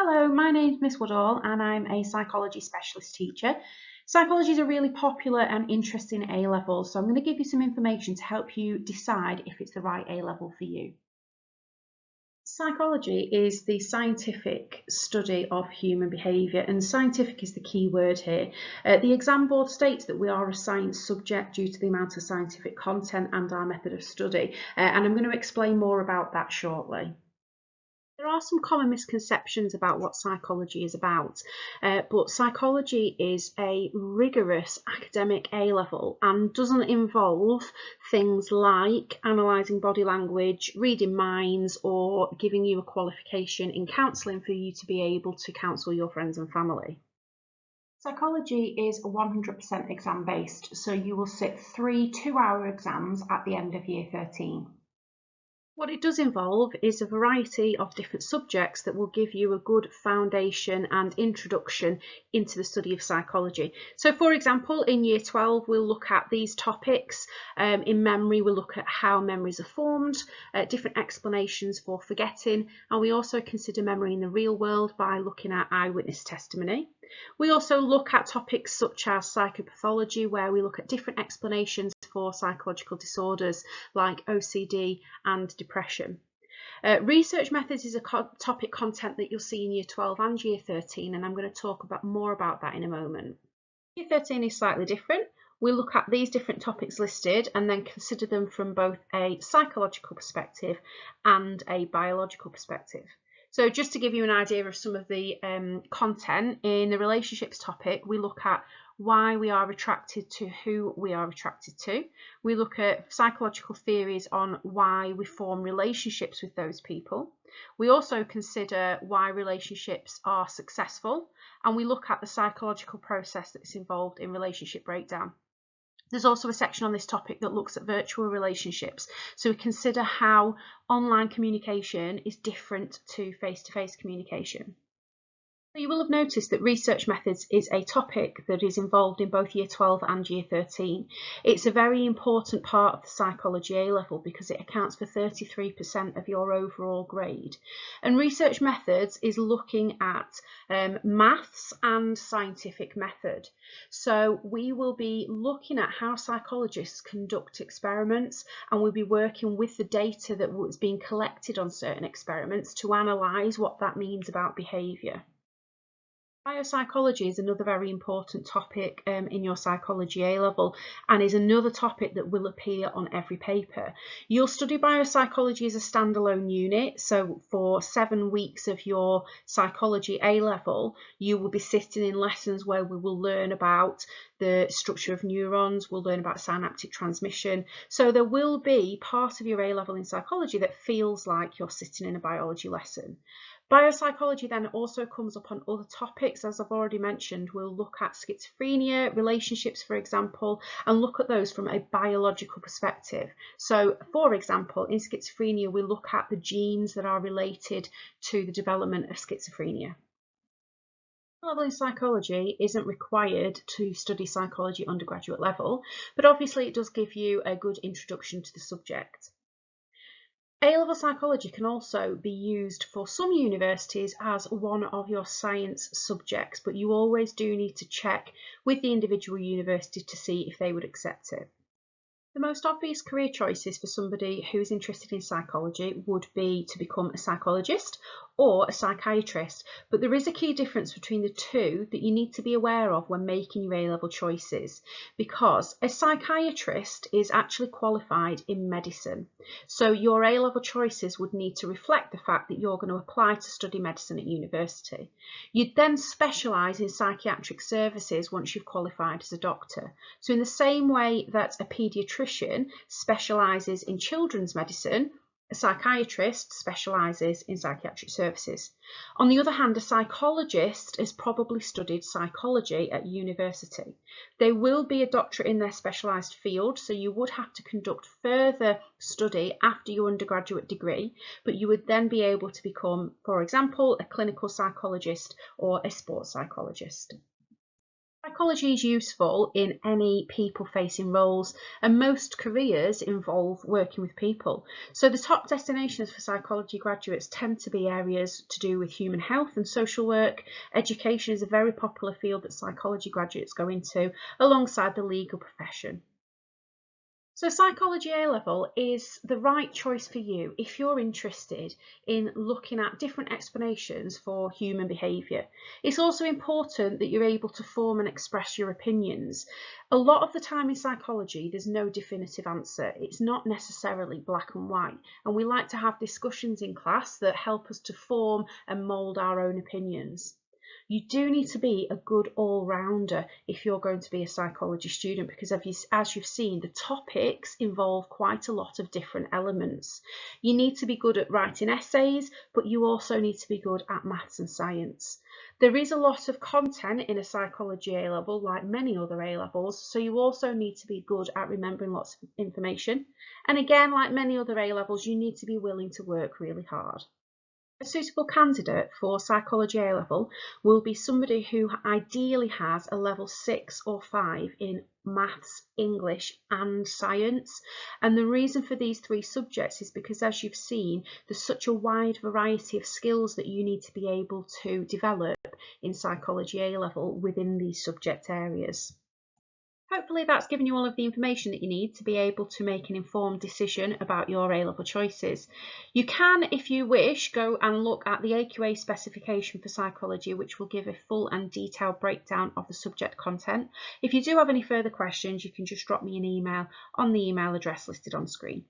Hello, my name's Miss Woodall and I'm a psychology specialist teacher. Psychology is a really popular and interesting A-level, so I'm going to give you some information to help you decide if it's the right A-level for you. Psychology is the scientific study of human behaviour, and scientific is the key word here. The exam board states that we are a science subject due to the amount of scientific content and our method of study, and I'm going to explain more about that shortly. There are some common misconceptions about what psychology is about, but psychology is a rigorous academic A-level and doesn't involve things like analysing body language, reading minds, or giving you a qualification in counselling for you to be able to counsel your friends and family. Psychology is 100% exam based, so you will sit 3 2-hour exams at the end of year 13. What it does involve is a variety of different subjects that will give you a good foundation and introduction into the study of psychology. So for example, in year 12 we'll look at these topics. In memory we'll look at how memories are formed, different explanations for forgetting, and we also consider memory in the real world by looking at eyewitness testimony. We also look at topics such as psychopathology, where we look at different explanations for psychological disorders like OCD and depression. Research methods is a topic content that you'll see in year 12 and year 13, and I'm going to talk more about that in a moment. Year 13 is slightly different. We look at these different topics listed and then consider them from both a psychological perspective and a biological perspective. So just to give you an idea of some of the content, in the relationships topic, we look at why we are attracted to who we are attracted to. We look at psychological theories on why we form relationships with those people. We also consider why relationships are successful, and we look at the psychological process that's involved in relationship breakdown. There's also a section on this topic that looks at virtual relationships. So we consider how online communication is different to face-to-face communication. You will have noticed that research methods is a topic that is involved in both year 12 and year 13. It's a very important part of the psychology A-level because it accounts for 33% of your overall grade. And research methods is looking at maths and scientific method. So we will be looking at how psychologists conduct experiments, and we'll be working with the data that was being collected on certain experiments to analyse what that means about behaviour. Biopsychology is another very important topic in your psychology A-level, and is another topic that will appear on every paper. You'll study biopsychology as a standalone unit, so for 7 weeks of your psychology A-level you will be sitting in lessons where we will learn about the structure of neurons, we'll learn about synaptic transmission, so there will be part of your A-level in psychology that feels like you're sitting in a biology lesson. Biopsychology then also comes up on other topics. As I've already mentioned, we'll look at schizophrenia, relationships, for example, and look at those from a biological perspective. So, for example, in schizophrenia, we look at the genes that are related to the development of schizophrenia. Level in psychology isn't required to study psychology undergraduate level, but obviously it does give you a good introduction to the subject. A-level psychology can also be used for some universities as one of your science subjects, but you always do need to check with the individual university to see if they would accept it. The most obvious career choices for somebody who is interested in psychology would be to become a psychologist or a psychiatrist, but there is a key difference between the two that you need to be aware of when making your A-level choices, because a psychiatrist is actually qualified in medicine. So your A-level choices would need to reflect the fact that you're going to apply to study medicine at university. You'd then specialise in psychiatric services once you've qualified as a doctor. So in the same way that a paediatrician specialises in children's medicine, a psychiatrist specialises in psychiatric services. On the other hand, a psychologist has probably studied psychology at university. They will be a doctorate in their specialised field, so you would have to conduct further study after your undergraduate degree, but you would then be able to become, for example, a clinical psychologist or a sports psychologist. psychology is useful in any people-facing roles, and most careers involve working with people. So the top destinations for psychology graduates tend to be areas to do with human health and social work. Education is a very popular field that psychology graduates go into, alongside the legal profession. So psychology A-level is the right choice for you if you're interested in looking at different explanations for human behaviour. It's also important that you're able to form and express your opinions. A lot of the time in psychology, there's no definitive answer. It's not necessarily black and white, and we like to have discussions in class that help us to form and mould our own opinions. You do need to be a good all-rounder if you're going to be a psychology student, because as you've seen, the topics involve quite a lot of different elements. You need to be good at writing essays, but you also need to be good at maths and science. There is a lot of content in a psychology A-level, like many other A-levels, so you also need to be good at remembering lots of information. And again, like many other A-levels, you need to be willing to work really hard. A suitable candidate for psychology A-level will be somebody who ideally has a level 6 or 5 in maths, English and science. And the reason for these three subjects is because, as you've seen, there's such a wide variety of skills that you need to be able to develop in psychology A-level within these subject areas. Hopefully that's given you all of the information that you need to be able to make an informed decision about your A-level choices. You can, if you wish, go and look at the AQA specification for psychology, which will give a full and detailed breakdown of the subject content. If you do have any further questions, you can just drop me an email on the email address listed on screen.